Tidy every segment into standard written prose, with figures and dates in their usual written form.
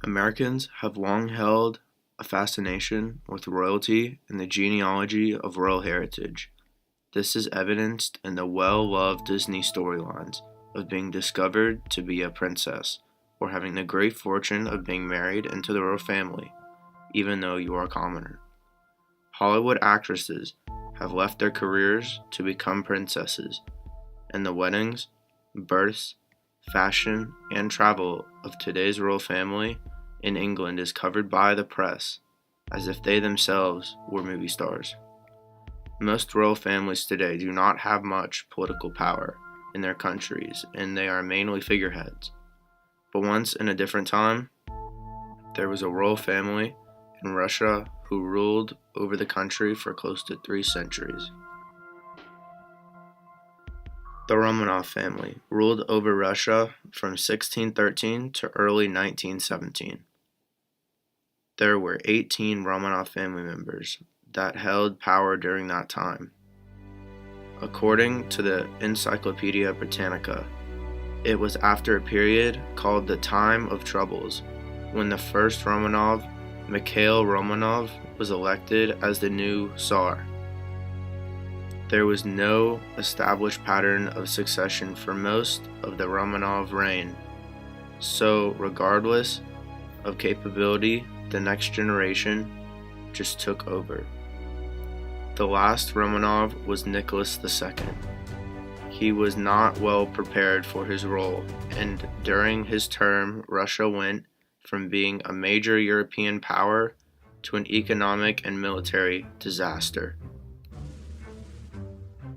Americans have long held a fascination with royalty and the genealogy of royal heritage. This is evidenced in the well-loved Disney storylines of being discovered to be a princess, or having the great fortune of being married into the royal family, even though you are a commoner. Hollywood actresses have left their careers to become princesses, and the weddings, births, fashion, and travel of today's royal family in England is covered by the press as if they themselves were movie stars. Most royal families today do not have much political power in their countries, and they are mainly figureheads. But once in a different time, there was a royal family in Russia who ruled over the country for close to 3 centuries. The Romanov family ruled over Russia from 1613 to early 1917. There were 18 Romanov family members that held power during that time. According to the Encyclopedia Britannica, it was after a period called the Time of Troubles when the first Romanov, Mikhail Romanov, was elected as the new Tsar. There was no established pattern of succession for most of the Romanov reign, so regardless of capability, the next generation just took over. The last Romanov was Nicholas II. He was not well prepared for his role, and during his term, Russia went from being a major European power to an economic and military disaster.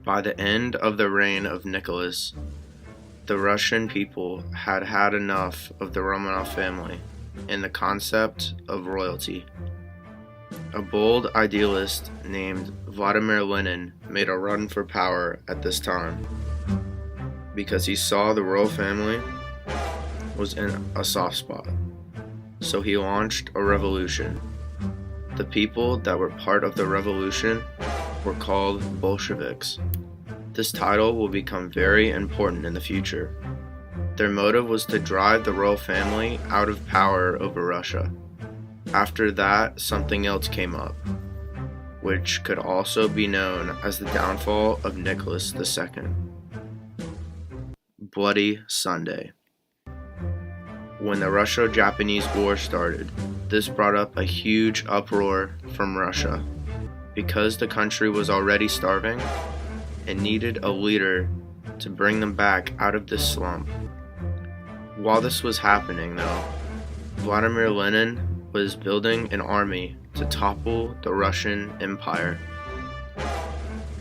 By the end of the reign of Nicholas, the Russian people had had enough of the Romanov family and the concept of royalty. A bold idealist named Vladimir Lenin made a run for power at this time because he saw the royal family was in a soft spot. So he launched a revolution. The people that were part of the revolution were called Bolsheviks. This title will become very important in the future. Their motive was to drive the royal family out of power over Russia. After that, something else came up, which could also be known as the downfall of Nicholas II. Bloody Sunday. When the Russo-Japanese War started, this brought up a huge uproar from Russia because the country was already starving and needed a leader to bring them back out of this slump. While this was happening, though, Vladimir Lenin was building an army to topple the Russian Empire.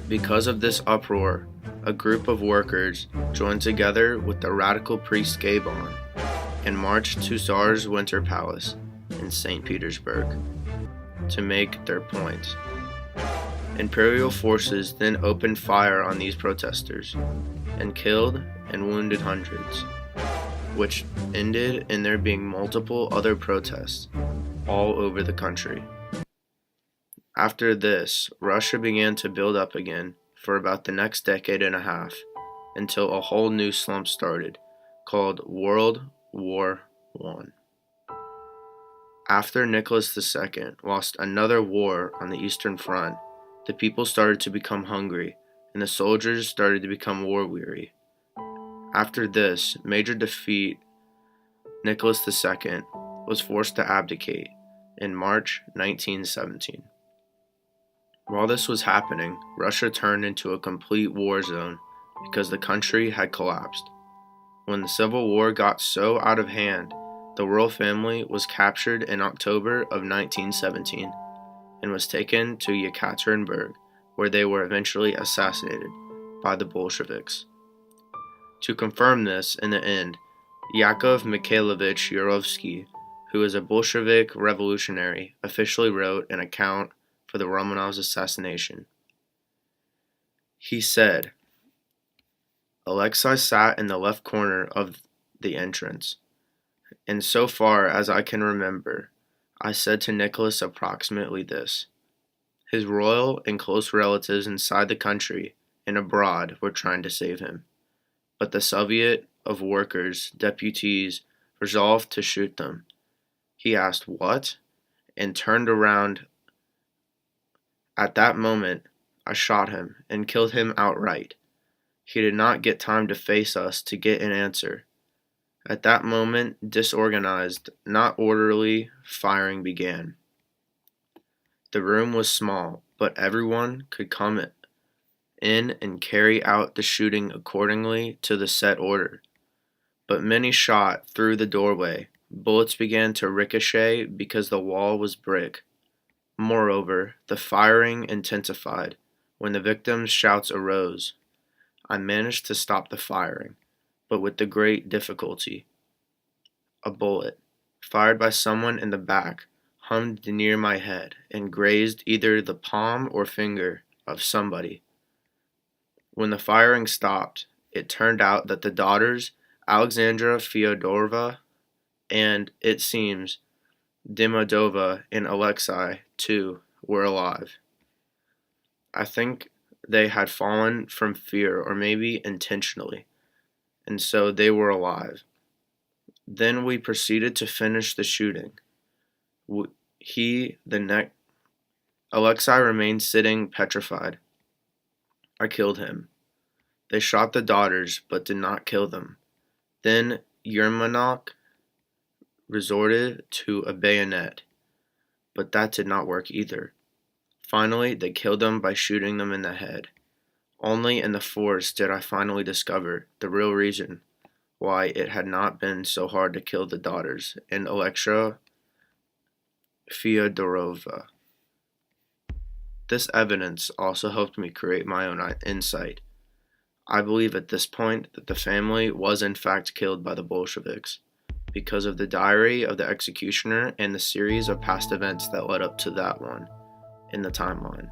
Because of this uproar, a group of workers joined together with the radical priest Gabon and marched to Tsar's Winter Palace in St. Petersburg to make their point. Imperial forces then opened fire on these protesters and killed and wounded hundreds, which ended in there being multiple other protests all over the country. After this, Russia began to build up again for about the next decade and a half until a whole new slump started called World War I. After Nicholas II lost another war on the Eastern Front, the people started to become hungry and the soldiers started to become war-weary. After this major defeat, Nicholas II was forced to abdicate in March 1917. While this was happening, Russia turned into a complete war zone because the country had collapsed. When the Civil War got so out of hand, the royal family was captured in October of 1917 and was taken to Yekaterinburg, where they were eventually assassinated by the Bolsheviks. To confirm this, in the end, Yakov Mikhailovich Yurovsky, who is a Bolshevik revolutionary, officially wrote an account for the Romanovs' assassination. He said, Alexei sat in the left corner of the entrance, and so far as I can remember, I said to Nicholas approximately this. His royal and close relatives inside the country and abroad were trying to save him, but the Soviet of Workers' deputies resolved to shoot them. He asked, "What?" and turned around. At that moment, I shot him and killed him outright. He did not get time to face us to get an answer. At that moment, disorganized, not orderly, firing began. The room was small, but everyone could come in and carry out the shooting accordingly to the set order. But many shot through the doorway. Bullets began to ricochet because the wall was brick. Moreover, the firing intensified. When the victims' shouts arose, I managed to stop the firing, but with the great difficulty. A bullet, fired by someone in the back, hummed near my head and grazed either the palm or finger of somebody. When the firing stopped, it turned out that the daughters, Alexandra Fyodorova and, it seems, Demidova and Alexei, too, were alive. I think they had fallen from fear, or maybe intentionally, and so they were alive. Then we proceeded to finish the shooting. Alexei remained sitting petrified. I killed him. They shot the daughters, but did not kill them. Then Yermonok resorted to a bayonet, but that did not work either. Finally, they killed them by shooting them in the head. Only in the forest did I finally discover the real reason why it had not been so hard to kill the daughters and Alexandra Fyodorova. This evidence also helped me create my own insight. I believe at this point that the family was in fact killed by the Bolsheviks because of the diary of the executioner and the series of past events that led up to that one in the timeline.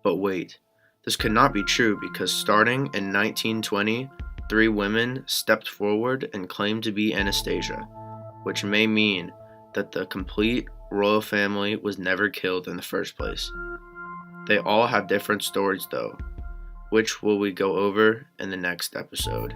But wait, this could not be true because starting in 1920, 3 women stepped forward and claimed to be Anastasia, which may mean that the complete royal family was never killed in the first place. They all have different stories though, which will we go over in the next episode.